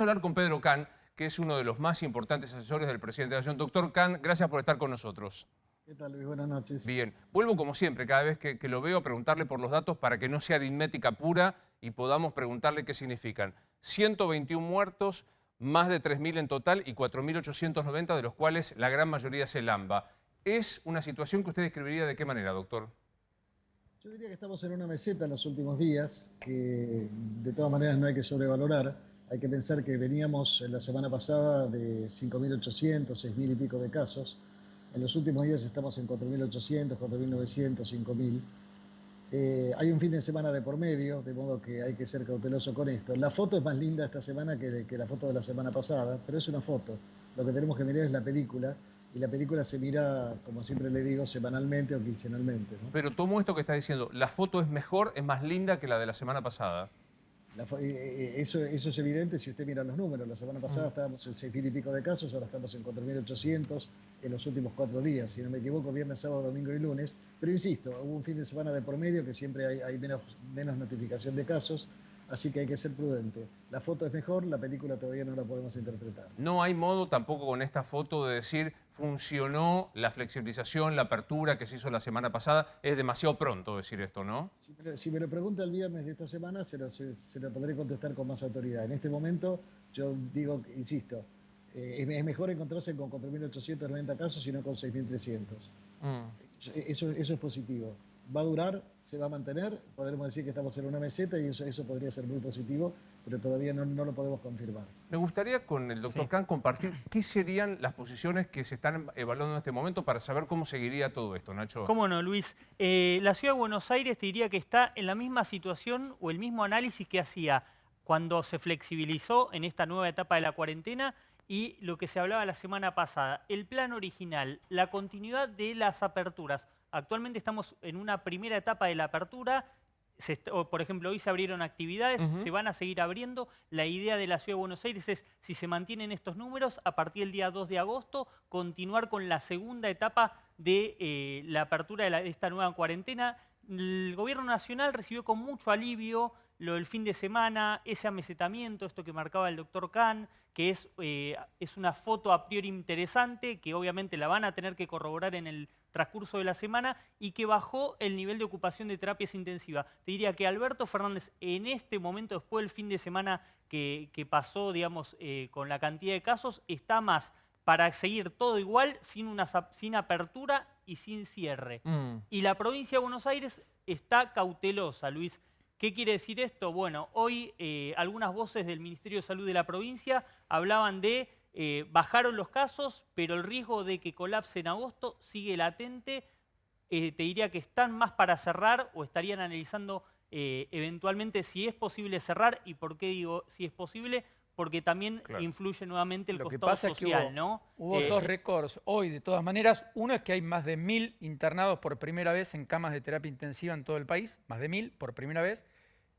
Hablar con Pedro Khan, que es uno de los más importantes asesores del presidente de la Nación. Doctor Khan, gracias por estar con nosotros. ¿Qué tal, Luis? Buenas noches. Bien, vuelvo como siempre, cada vez que lo veo, a preguntarle por los datos para que no sea aritmética pura y podamos preguntarle qué significan. 121 muertos, más de 3.000 en total y 4.890, de los cuales la gran mayoría es el AMBA. ¿Es una situación que usted describiría de qué manera, doctor? Yo diría que estamos en una meseta en los últimos días, que de todas maneras no hay que sobrevalorar. Hay que pensar que veníamos en la semana pasada de 5.800, 6.000 y pico de casos. En los últimos días estamos en 4.800, 4.900, 5.000. Hay un fin de semana de por medio, de modo que hay que ser cauteloso con esto. La foto es más linda esta semana que la foto de la semana pasada, pero es una foto. Lo que tenemos que mirar es la película, y la película se mira, como siempre le digo, semanalmente o quincenalmente, ¿no? Pero tomo esto que está diciendo, la foto es mejor, es más linda que la de la semana pasada. Eso es evidente si usted mira los números. La semana pasada estábamos en 6.000 y pico de casos, ahora estamos en 4.800 en los últimos 4 días, si no me equivoco, viernes, sábado, domingo y lunes. Pero insisto, hubo un fin de semana de por medio que siempre hay menos notificación de casos, así que hay que ser prudente. La foto es mejor, la película todavía no la podemos interpretar. No hay modo tampoco con esta foto de decir funcionó la flexibilización, la apertura que se hizo la semana pasada. Es demasiado pronto decir esto, ¿no? Si me lo pregunta el viernes de esta semana, se lo podré contestar con más autoridad. En este momento, yo digo, insisto, es mejor encontrarse con 4.890 casos y no con 6.300. Eso es positivo. Va a durar, se va a mantener, podremos decir que estamos en una meseta y eso podría ser muy positivo, pero todavía no lo podemos confirmar. Me gustaría con el doctor Khan compartir qué serían las posiciones que se están evaluando en este momento para saber cómo seguiría todo esto, Nacho. ¿Cómo no, Luis? La Ciudad de Buenos Aires te diría que está en la misma situación o el mismo análisis que hacía cuando se flexibilizó en esta nueva etapa de la cuarentena y lo que se hablaba la semana pasada. El plan original, la continuidad de las aperturas. Actualmente estamos en una primera etapa de la apertura. Por ejemplo, hoy se abrieron actividades, se van a seguir abriendo. La idea de la Ciudad de Buenos Aires es, si se mantienen estos números, a partir del día 2 de agosto, continuar con la segunda etapa de la apertura de esta nueva cuarentena. El gobierno nacional recibió con mucho alivio lo del fin de semana, ese amesetamiento, esto que marcaba el doctor Khan, que es una foto a priori interesante, que obviamente la van a tener que corroborar en el transcurso de la semana, y que bajó el nivel de ocupación de terapias intensivas. Te diría que Alberto Fernández, en este momento, después del fin de semana que pasó, digamos, con la cantidad de casos, está más para seguir todo igual, sin apertura y sin cierre. Y la provincia de Buenos Aires está cautelosa, Luis. ¿Qué quiere decir esto? Bueno, hoy algunas voces del Ministerio de Salud de la provincia hablaban de bajaron los casos, pero el riesgo de que colapse en agosto sigue latente. Te diría que están más para cerrar o estarían analizando eventualmente si es posible cerrar. ¿Y por qué digo si es posible? Porque también influye nuevamente el costado social, ¿no? Hubo dos récords hoy, de todas maneras. Uno es que hay más de 1.000 internados por primera vez en camas de terapia intensiva en todo el país, más de 1.000 por primera vez.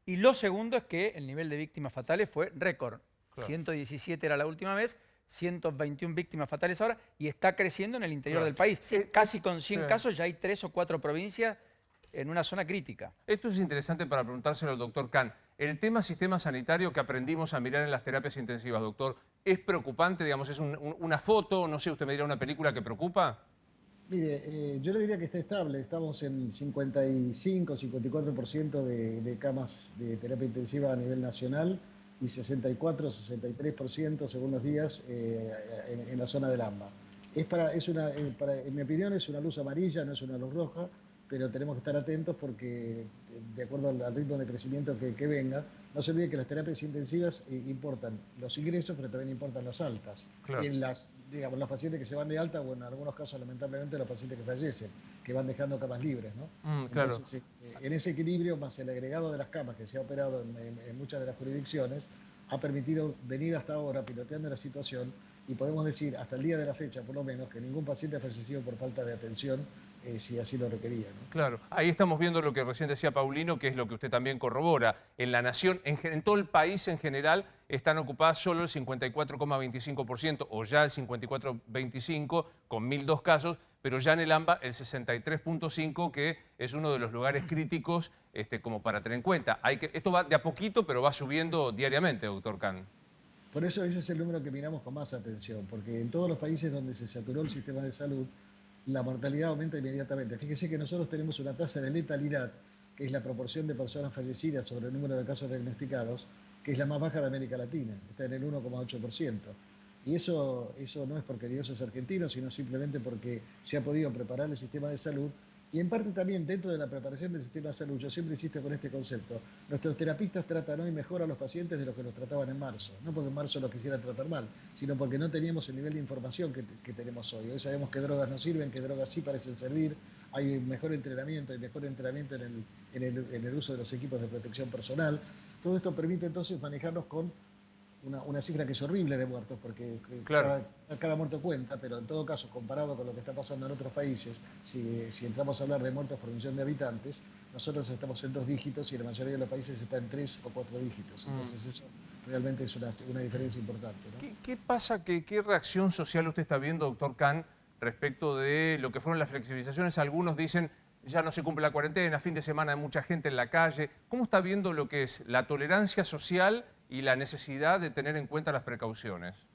Y lo segundo es que el nivel de víctimas fatales fue récord. 117 era la última vez, 121 víctimas fatales ahora, y está creciendo en el interior del país. Casi con 100 casos ya hay 3 o 4 provincias en una zona crítica. Esto es interesante para preguntárselo al doctor Khan. El tema sistema sanitario que aprendimos a mirar en las terapias intensivas, doctor, ¿es preocupante? Digamos, ¿es una foto? No sé, usted me dirá, ¿una película que preocupa? Mire, yo le diría que está estable. Estamos en 55, 54% de camas de terapia intensiva a nivel nacional y 64, 63% según los días en la zona del AMBA. En mi opinión es una luz amarilla, no es una luz roja, pero tenemos que estar atentos porque, de acuerdo al ritmo de crecimiento que venga, no se olvide que las terapias intensivas importan los ingresos, pero también importan las altas. Claro. Y en digamos, los pacientes que se van de alta, o en algunos casos, lamentablemente, los pacientes que fallecen, que van dejando camas libres, ¿no? Claro. Entonces, en ese equilibrio, más el agregado de las camas que se ha operado en muchas de las jurisdicciones, ha permitido venir hasta ahora piloteando la situación, y podemos decir, hasta el día de la fecha, por lo menos, que ningún paciente ha fallecido por falta de atención, si así lo requería, ¿no? Claro, ahí estamos viendo lo que recién decía Paulino, que es lo que usted también corrobora. En la nación, en todo el país en general, están ocupadas solo el 54,25%, o ya el 54,25%, con 1.002 casos, pero ya en el AMBA el 63,5%, que es uno de los lugares críticos como para tener en cuenta. Esto va de a poquito, pero va subiendo diariamente, doctor Khan. Por eso ese es el número que miramos con más atención, porque en todos los países donde se saturó el sistema de salud, la mortalidad aumenta inmediatamente. Fíjese que nosotros tenemos una tasa de letalidad, que es la proporción de personas fallecidas sobre el número de casos diagnosticados, que es la más baja de América Latina, está en el 1,8%. Y eso no es porque Dios es argentino, sino simplemente porque se ha podido preparar el sistema de salud. Y en parte también dentro de la preparación del sistema de salud, yo siempre insisto con este concepto, nuestros terapistas tratan hoy mejor a los pacientes de lo que los trataban en marzo. No porque en marzo los quisieran tratar mal, sino porque no teníamos el nivel de información que tenemos hoy. Hoy sabemos que drogas no sirven, que drogas sí parecen servir, hay mejor entrenamiento, en el uso de los equipos de protección personal. Todo esto permite entonces manejarnos con una cifra que es horrible de muertos, porque Claro. cada muerto cuenta, pero en todo caso, comparado con lo que está pasando en otros países, si entramos a hablar de muertos por millón de habitantes, nosotros estamos en 2 dígitos y la mayoría de los países está en 3 o 4 dígitos. Entonces eso realmente es una diferencia importante, ¿no? ¿Qué pasa, qué reacción social usted está viendo, doctor Khan, respecto de lo que fueron las flexibilizaciones? Algunos dicen, ya no se cumple la cuarentena, fin de semana hay mucha gente en la calle. ¿Cómo está viendo lo que es la tolerancia social y la necesidad de tener en cuenta las precauciones?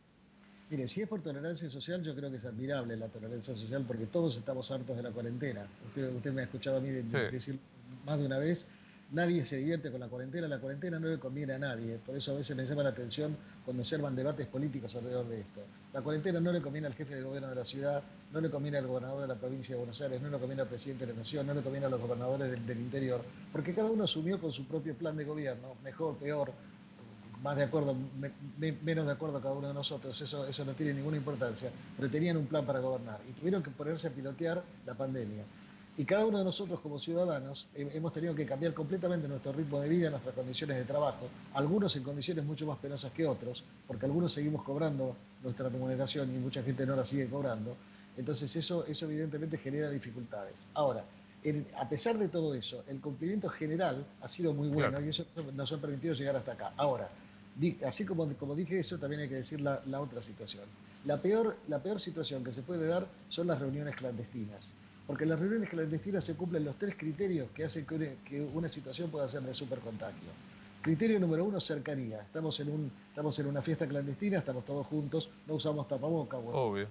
Mire, si es por tolerancia social, yo creo que es admirable la tolerancia social porque todos estamos hartos de la cuarentena. Usted me ha escuchado a mí Sí. decir más de una vez, nadie se divierte con la cuarentena no le conviene a nadie. Por eso a veces me llama la atención cuando se arman debates políticos alrededor de esto. La cuarentena no le conviene al jefe de gobierno de la ciudad, no le conviene al gobernador de la provincia de Buenos Aires, no le conviene al presidente de la nación, no le conviene a los gobernadores del interior, porque cada uno asumió con su propio plan de gobierno, mejor, peor, más de acuerdo, menos de acuerdo cada uno de nosotros, eso no tiene ninguna importancia, pero tenían un plan para gobernar y tuvieron que ponerse a pilotear la pandemia. Y cada uno de nosotros como ciudadanos hemos tenido que cambiar completamente nuestro ritmo de vida, nuestras condiciones de trabajo, algunos en condiciones mucho más penosas que otros, porque algunos seguimos cobrando nuestra remuneración y mucha gente no la sigue cobrando. Entonces eso evidentemente genera dificultades. Ahora, a pesar de todo eso, el cumplimiento general ha sido muy bueno, Claro. y eso nos ha permitido llegar hasta acá. Ahora, así como dije eso, también hay que decir la otra situación. La peor situación que se puede dar son las reuniones clandestinas. Porque en las reuniones clandestinas se cumplen los 3 criterios que hacen que una situación pueda ser de supercontagio. Criterio número 1, cercanía. Estamos en una fiesta clandestina, estamos todos juntos, no usamos tapabocas, Obvio.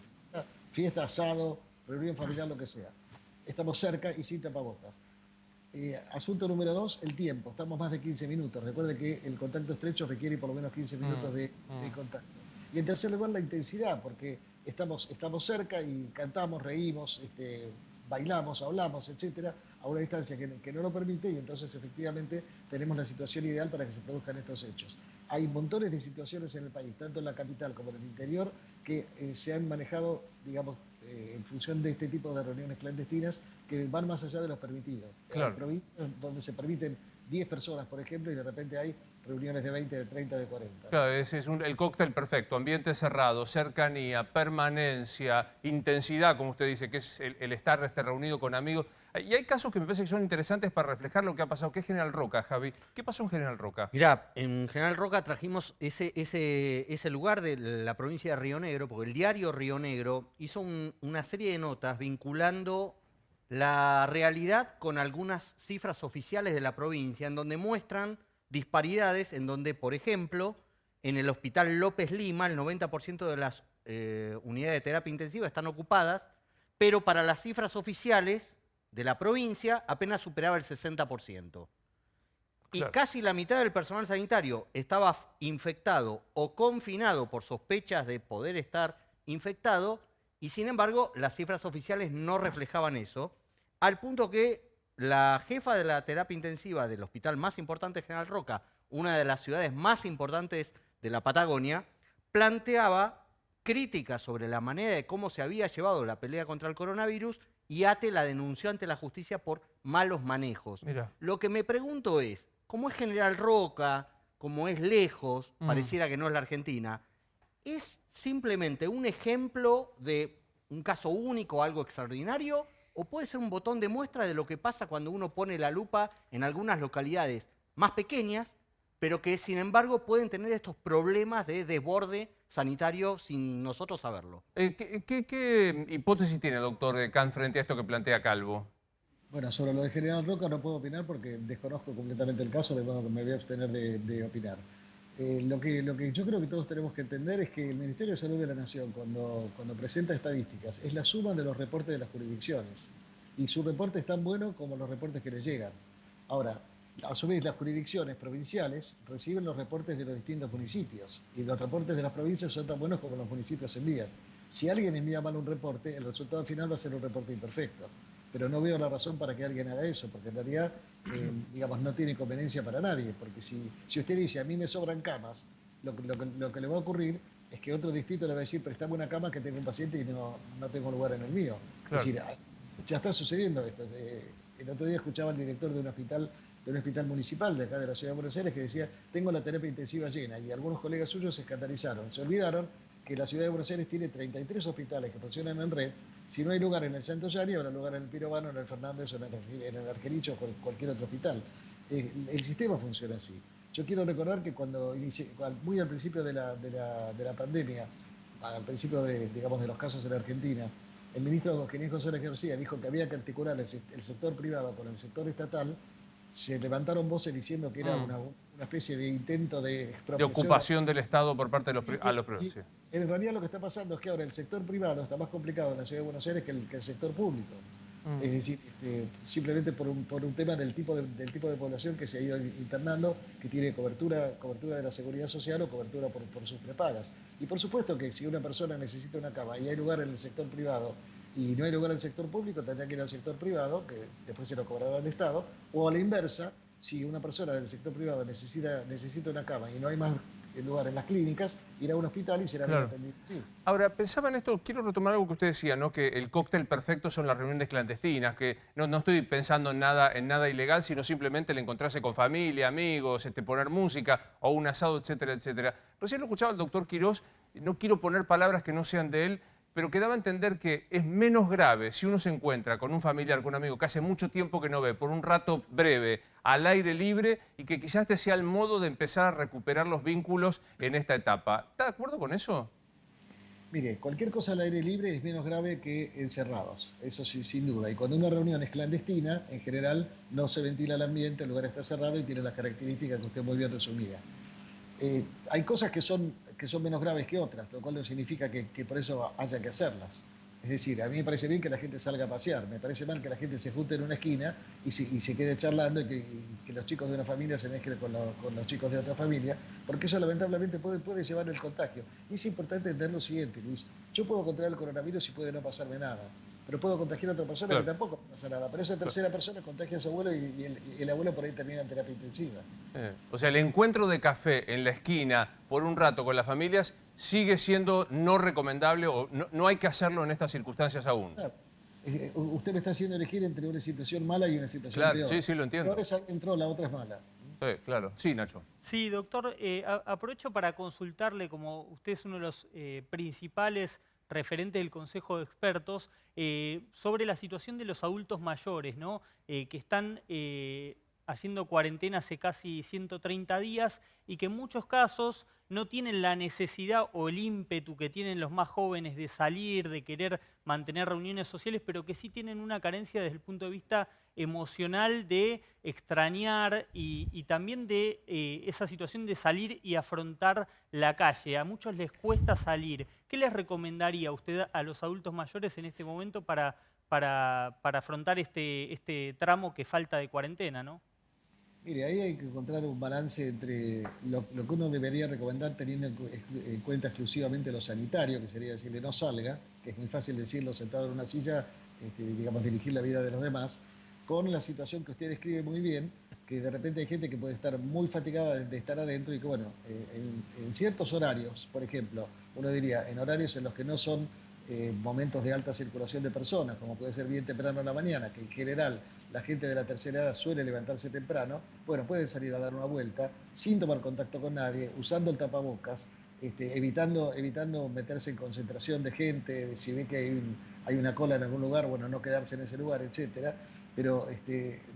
fiesta, asado, reunión familiar, lo que sea. Estamos cerca y sin tapabocas. Asunto número 2, el tiempo. Estamos más de 15 minutos. Recuerde que el contacto estrecho requiere por lo menos 15 minutos de contacto. Y en tercer lugar, la intensidad, porque estamos cerca y cantamos, reímos, bailamos, hablamos, etcétera, a una distancia que no lo permite, y entonces efectivamente tenemos la situación ideal para que se produzcan estos hechos. Hay montones de situaciones en el país, tanto en la capital como en el interior, que se han manejado, digamos, en función de este tipo de reuniones clandestinas que van más allá de los permitidos. Claro. Hay provincias donde se permiten 10 personas, por ejemplo, y de repente hay reuniones de 20, de 30, de 40. Claro, ese es el cóctel perfecto. Ambiente cerrado, cercanía, permanencia, intensidad, como usted dice, que es el estar reunido con amigos. Y hay casos que me parece que son interesantes para reflejar lo que ha pasado. ¿Qué es General Roca, Javi? ¿Qué pasó en General Roca? Mirá, en General Roca trajimos ese lugar de la provincia de Río Negro, porque el diario Río Negro hizo una serie de notas vinculando la realidad con algunas cifras oficiales de la provincia, en donde muestran disparidades, en donde, por ejemplo, en el Hospital López Lima, el 90% de las unidades de terapia intensiva están ocupadas, pero para las cifras oficiales de la provincia apenas superaba el 60%. Y Claro. casi la mitad del personal sanitario estaba infectado o confinado por sospechas de poder estar infectado, y sin embargo las cifras oficiales no reflejaban eso, al punto que la jefa de la terapia intensiva del hospital más importante de General Roca, una de las ciudades más importantes de la Patagonia, planteaba críticas sobre la manera de cómo se había llevado la pelea contra el coronavirus, y ATE la denunció ante la justicia por malos manejos. Mira. Lo que me pregunto es, ¿cómo es General Roca, como es lejos, pareciera que no es la Argentina, es simplemente un ejemplo de un caso único, algo extraordinario, o puede ser un botón de muestra de lo que pasa cuando uno pone la lupa en algunas localidades más pequeñas, pero que sin embargo pueden tener estos problemas de desborde sanitario sin nosotros saberlo? ¿Qué hipótesis tiene, doctor Khan, frente a esto que plantea Calvo? Bueno, sobre lo de General Roca no puedo opinar porque desconozco completamente el caso, de modo que me voy a abstener de opinar. Lo que yo creo que todos tenemos que entender es que el Ministerio de Salud de la Nación, cuando presenta estadísticas, es la suma de los reportes de las jurisdicciones. Y su reporte es tan bueno como los reportes que les llegan. Ahora, a su vez, las jurisdicciones provinciales reciben los reportes de los distintos municipios. Y los reportes de las provincias son tan buenos como los municipios envían. Si alguien envía mal un reporte, el resultado final va a ser un reporte imperfecto. Pero no veo la razón para que alguien haga eso, porque en realidad, digamos, no tiene conveniencia para nadie. Porque si usted dice, a mí me sobran camas, lo que le va a ocurrir es que otro distrito le va a decir, préstame una cama que tengo un paciente y no tengo lugar en el mío. Claro. Es decir, ya está sucediendo esto. El otro día escuchaba al director de un hospital municipal de acá de la Ciudad de Buenos Aires que decía, tengo la terapia intensiva llena, y algunos colegas suyos se escandalizaron. Se olvidaron que la Ciudad de Buenos Aires tiene 33 hospitales que funcionan en red. Si no hay lugar en el Santo Llani, habrá lugar en el Pirovano, en el Fernández, o en el Argericho, o cualquier otro hospital. El sistema funciona así. Yo quiero recordar que muy al principio de la pandemia, al principio digamos, de los casos en la Argentina, el ministro Ginés González García dijo que había que articular el sector privado con el sector estatal. Se levantaron voces diciendo que era una especie de intento de expropiación. De ocupación del Estado por parte de los privados. Sí. En realidad lo que está pasando es que ahora el sector privado está más complicado en la Ciudad de Buenos Aires que el sector público. Es decir, simplemente por un tema del tipo de población que se ha ido internando, que tiene cobertura de la seguridad social o cobertura por sus prepagas. Y por supuesto que si una persona necesita una cama y hay lugar en el sector privado y no hay lugar en el sector público, tendrá que ir al sector privado, que después se lo cobrará el Estado, o a la inversa, si una persona del sector privado necesita una cama y no hay más lugar en las clínicas, irá a un hospital y será Claro. atendido. Sí. Ahora, pensaba en esto, quiero retomar algo que usted decía, ¿no? Que el cóctel perfecto son las reuniones clandestinas, que no estoy pensando en nada ilegal, sino simplemente el encontrarse con familia, amigos, poner música o un asado, etcétera, etcétera. Recién lo escuchaba el doctor Quirós, no quiero poner palabras que no sean de él, pero que daba a entender que es menos grave si uno se encuentra con un familiar, con un amigo que hace mucho tiempo que no ve, por un rato breve, al aire libre, y que quizás este sea el modo de empezar a recuperar los vínculos en esta etapa. ¿Está de acuerdo con eso? Mire, cualquier cosa al aire libre es menos grave que encerrados, eso sí, sin duda. Y cuando una reunión es clandestina, en general no se ventila el ambiente, el lugar está cerrado y tiene las características que usted muy bien resumía. Hay cosas que son menos graves que otras, lo cual no significa que por eso haya que hacerlas. Es decir, a mí me parece bien que la gente salga a pasear, me parece mal que la gente se junte en una esquina y se quede charlando y que los chicos de una familia se mezclen con los chicos de otra familia, porque eso lamentablemente puede llevar el contagio. Y es importante entender lo siguiente, Luis, yo puedo contraer el coronavirus y puede no pasarme nada, pero puedo contagiar a otra persona, claro, que tampoco pasa nada. Pero esa tercera persona contagia a su abuelo y el abuelo por ahí termina en terapia intensiva. O sea, el encuentro de café en la esquina por un rato con las familias sigue siendo no recomendable o no hay que hacerlo en estas circunstancias aún. Claro. Usted me está haciendo elegir entre una situación mala y una situación claro, peor. Sí, lo entiendo. Ahora esa entró, la otra es mala. Sí, claro. Sí, Nacho. Sí, doctor, aprovecho para consultarle, como usted es uno de los principales referente del Consejo de Expertos, sobre la situación de los adultos mayores, ¿no? Que están haciendo cuarentena hace casi 130 días y que en muchos casos no tienen la necesidad o el ímpetu que tienen los más jóvenes de salir, de querer mantener reuniones sociales, pero que sí tienen una carencia desde el punto de vista emocional de extrañar y también de esa situación de salir y afrontar la calle. A muchos les cuesta salir. ¿Qué les recomendaría usted a los adultos mayores en este momento para afrontar este tramo que falta de cuarentena, ¿no? Mire, ahí hay que encontrar un balance entre lo que uno debería recomendar teniendo en cuenta exclusivamente lo sanitario, que sería decirle no salga, que es muy fácil decirlo sentado en una silla, digamos, dirigir la vida de los demás, con la situación que usted describe muy bien, que de repente hay gente que puede estar muy fatigada de estar adentro y que, bueno, en ciertos horarios, por ejemplo, uno diría, en horarios en los que no son momentos de alta circulación de personas, como puede ser bien temprano en la mañana, que en general la gente de la tercera edad suele levantarse temprano, bueno, pueden salir a dar una vuelta sin tomar contacto con nadie, usando el tapabocas, evitando meterse en concentración de gente, si ve que hay una cola en algún lugar, bueno, no quedarse en ese lugar, etcétera. Pero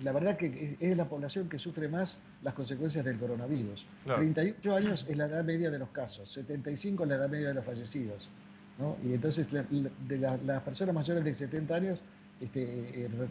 la verdad que es la población que sufre más las consecuencias del coronavirus. Claro. 38 años es la edad media de los casos, 75 es la edad media de los fallecidos, ¿no? Y entonces las personas mayores de 70 años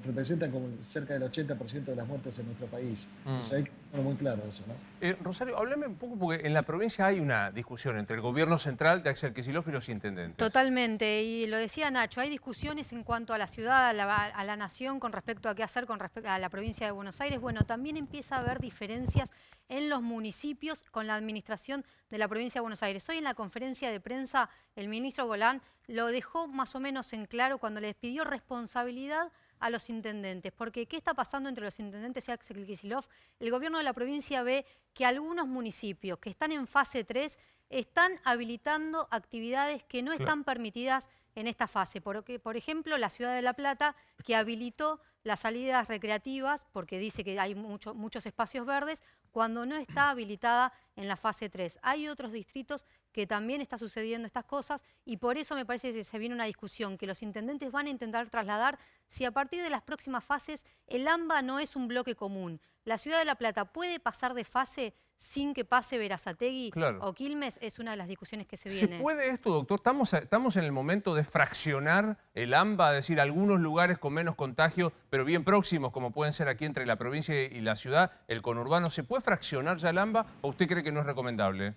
representan como cerca del 80% de las muertes en nuestro país. O sea, hay que Bueno, muy claro eso, ¿no? Rosario, háblame un poco, porque en la provincia hay una discusión entre el gobierno central de Axel Kicillof y los intendentes. Totalmente, y lo decía Nacho, hay discusiones en cuanto a la ciudad, a la nación con respecto a qué hacer con respecto a la provincia de Buenos Aires. Bueno, también empieza a haber diferencias en los municipios con la administración de la provincia de Buenos Aires. Hoy en la conferencia de prensa el ministro Golán lo dejó más o menos en claro cuando les pidió responsabilidad a los intendentes, porque ¿qué está pasando entre los intendentes y Axel Kicillof? El gobierno de la provincia ve que algunos municipios que están en fase 3 están habilitando actividades que no están permitidas en esta fase. Por ejemplo, la ciudad de La Plata, que habilitó las salidas recreativas, porque dice que hay muchos espacios verdes, cuando no está habilitada en la fase 3. Hay otros distritos que también está sucediendo estas cosas y por eso me parece que se viene una discusión que los intendentes van a intentar trasladar si a partir de las próximas fases el AMBA no es un bloque común. La ciudad de La Plata puede pasar de fase sin que pase Berazategui o Quilmes, es una de las discusiones que se viene. ¿Se puede esto, doctor? ¿Estamos en el momento de fraccionar el AMBA, es decir, algunos lugares con menos contagio, pero bien próximos, como pueden ser aquí entre la provincia y la ciudad, el conurbano? ¿Se puede fraccionar ya el AMBA o usted cree que no es recomendable?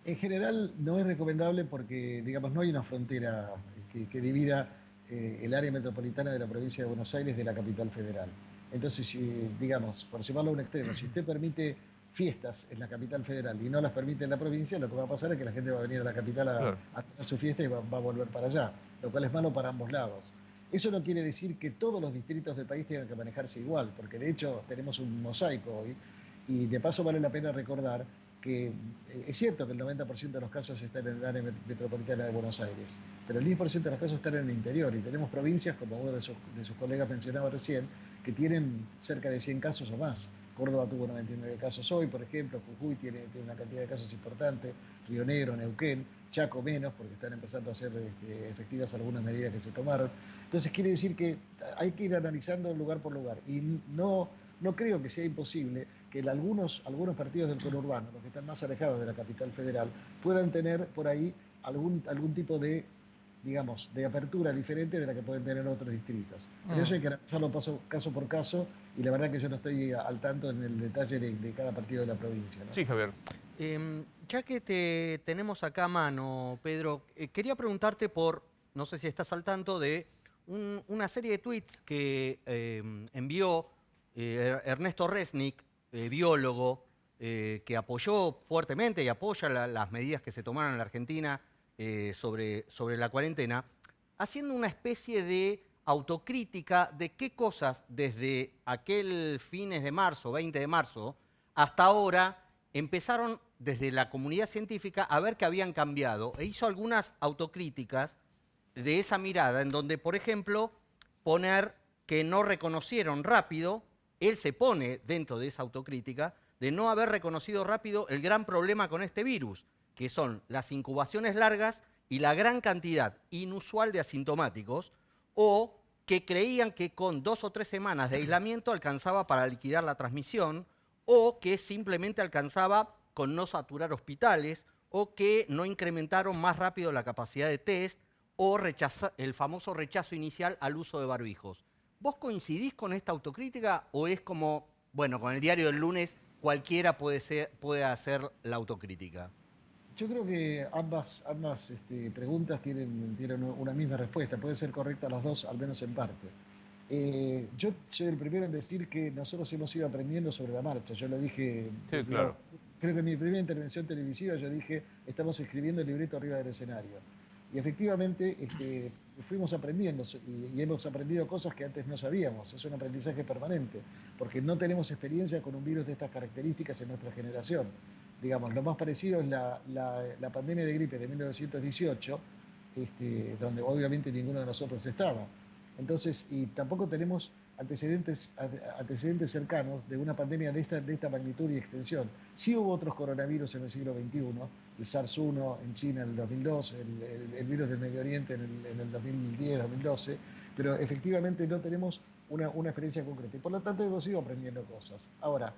En general no es recomendable porque, digamos, no hay una frontera que divida el área metropolitana de la provincia de Buenos Aires de la capital federal. Entonces, si, digamos, por llevarlo a un extremo, si usted permite fiestas en la capital federal y no las permite en la provincia, lo que va a pasar es que la gente va a venir a la capital a tener su fiesta y va a volver para allá, lo cual es malo para ambos lados. Eso no quiere decir que todos los distritos del país tengan que manejarse igual, porque de hecho tenemos un mosaico hoy, y de paso vale la pena recordar que es cierto que el 90% de los casos están en el área metropolitana de Buenos Aires, pero el 10% de los casos están en el interior, y tenemos provincias, como uno de sus colegas mencionaba recién, que tienen cerca de 100 casos o más. Córdoba tuvo 99 casos hoy, por ejemplo, Jujuy tiene una cantidad de casos importante, Río Negro, Neuquén, Chaco menos, porque están empezando a ser efectivas algunas medidas que se tomaron. Entonces quiere decir que hay que ir analizando lugar por lugar, y no creo que sea imposible que algunos partidos del conurbano, los que están más alejados de la capital federal, puedan tener por ahí algún tipo de, digamos, de apertura diferente de la que pueden tener otros distritos. Pero eso hay que analizarlo caso por caso, y la verdad que yo no estoy al tanto en el detalle de cada partido de la provincia, ¿no? Sí, Javier. Ya que te tenemos acá a mano, Pedro, quería preguntarte por, no sé si estás al tanto, de una serie de tweets que envió Ernesto Resnick, biólogo, que apoyó fuertemente y apoya las medidas que se tomaron en la Argentina sobre la cuarentena, haciendo una especie de autocrítica de qué cosas desde aquel fines de marzo, 20 de marzo, hasta ahora empezaron desde la comunidad científica a ver que habían cambiado, e hizo algunas autocríticas de esa mirada, en donde, por ejemplo, poner que no reconocieron rápido, él se pone dentro de esa autocrítica, de no haber reconocido rápido el gran problema con este virus, que son las incubaciones largas y la gran cantidad inusual de asintomáticos, o que creían que con 2 o 3 semanas de aislamiento alcanzaba para liquidar la transmisión, o que simplemente alcanzaba con no saturar hospitales, o que no incrementaron más rápido la capacidad de test, o el famoso rechazo inicial al uso de barbijos. ¿Vos coincidís con esta autocrítica o es como, bueno, con el diario del lunes cualquiera puede hacer la autocrítica? Yo creo que ambas preguntas tienen una misma respuesta. Puede ser correcta las dos, al menos en parte. Yo soy el primero en decir que nosotros hemos ido aprendiendo sobre la marcha. Yo lo dije, Sí, claro. creo que en mi primera intervención televisiva yo dije, estamos escribiendo el libreto arriba del escenario. Y efectivamente fuimos aprendiendo y hemos aprendido cosas que antes no sabíamos. Es un aprendizaje permanente, porque no tenemos experiencia con un virus de estas características en nuestra generación. Digamos, lo más parecido es la pandemia de gripe de 1918, donde obviamente ninguno de nosotros estaba. Entonces, y tampoco tenemos antecedentes cercanos de una pandemia de esta magnitud y extensión. Sí hubo otros coronavirus en el siglo XXI, el SARS-1 en China en el 2002, el virus del Medio Oriente en el 2010, 2012, pero efectivamente no tenemos una experiencia concreta y por lo tanto hemos ido aprendiendo cosas. Ahora,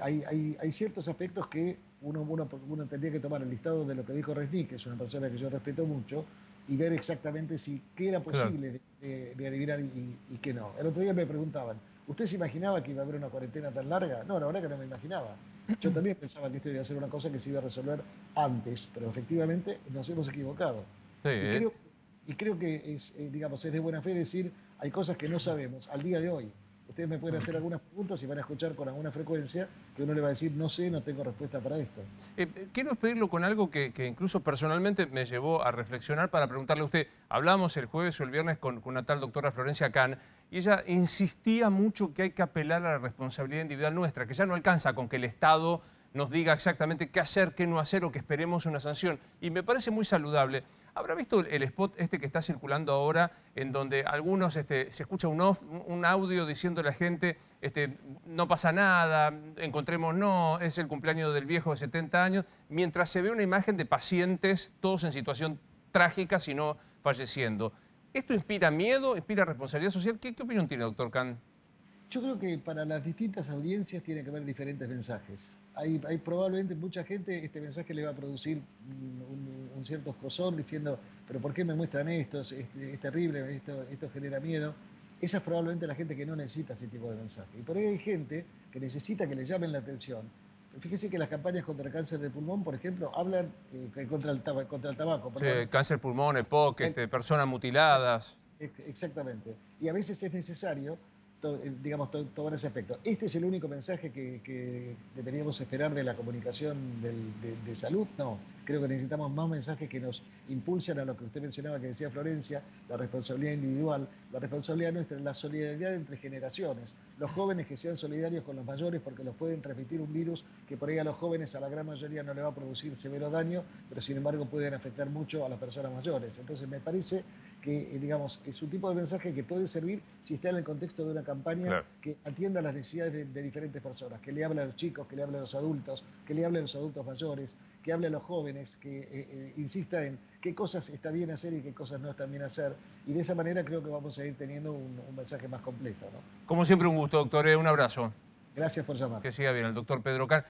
hay ciertos aspectos que uno tendría que tomar el listado de lo que dijo Resnick, que es una persona que yo respeto mucho, y ver exactamente qué era posible de adivinar y qué no. El otro día me preguntaban, ¿Usted se imaginaba que iba a haber una cuarentena tan larga? No, la verdad que no me imaginaba. Yo también pensaba que esto iba a ser una cosa que se iba a resolver antes, pero efectivamente nos hemos equivocado. Sí, Y creo, y creo que es, digamos, es de buena fe decir, hay cosas que no sabemos al día de hoy. Ustedes me pueden hacer algunas preguntas y van a escuchar con alguna frecuencia que uno le va a decir, no sé, no tengo respuesta para esto. Quiero despedirlo con algo que incluso personalmente me llevó a reflexionar para preguntarle a usted. Hablamos el jueves o el viernes con una tal doctora Florencia Kahn y ella insistía mucho que hay que apelar a la responsabilidad individual nuestra, que ya no alcanza con que el Estado nos diga exactamente qué hacer, qué no hacer o que esperemos una sanción. Y me parece muy saludable. ¿Habrá visto el spot este que está circulando ahora en donde algunos se escucha un audio diciendo a la gente no pasa nada, encontrémonos, es el cumpleaños del viejo de 70 años, mientras se ve una imagen de pacientes todos en situación trágica, si no falleciendo? ¿Esto inspira miedo, inspira responsabilidad social? ¿Qué opinión tiene, doctor Kahn? Yo creo que para las distintas audiencias tiene que haber diferentes mensajes. Hay probablemente mucha gente, este mensaje le va a producir un cierto escozor diciendo, pero ¿por qué me muestran esto? Es terrible, esto genera miedo. Esa es probablemente la gente que no necesita ese tipo de mensaje. Y por ahí hay gente que necesita que le llamen la atención. Fíjese que las campañas contra el cáncer de pulmón, por ejemplo, hablan contra el tabaco. Sí, cáncer pulmón, EPOC, personas mutiladas. Exactamente. Y a veces es necesario, digamos, tomar ese aspecto. ¿Este es el único mensaje que deberíamos esperar de la comunicación de salud? No, creo que necesitamos más mensajes que nos impulsen a lo que usted mencionaba, que decía Florencia, la responsabilidad individual, la responsabilidad nuestra, la solidaridad entre generaciones. Los jóvenes que sean solidarios con los mayores porque los pueden transmitir un virus que por ahí a los jóvenes, a la gran mayoría, no le va a producir severo daño, pero sin embargo pueden afectar mucho a las personas mayores. Entonces me parece que, digamos, es un tipo de mensaje que puede servir si está en el contexto de una campaña que atienda las necesidades de diferentes personas, que le hable a los chicos, que le hable a los adultos, que le hable a los adultos mayores, que hable a los jóvenes, que insista en qué cosas está bien hacer y qué cosas no están bien hacer. Y de esa manera creo que vamos a ir teniendo un mensaje más completo, ¿no? Como siempre, un gusto, doctor. Un abrazo. Gracias por llamar. Que siga bien el doctor Pedro Kahn.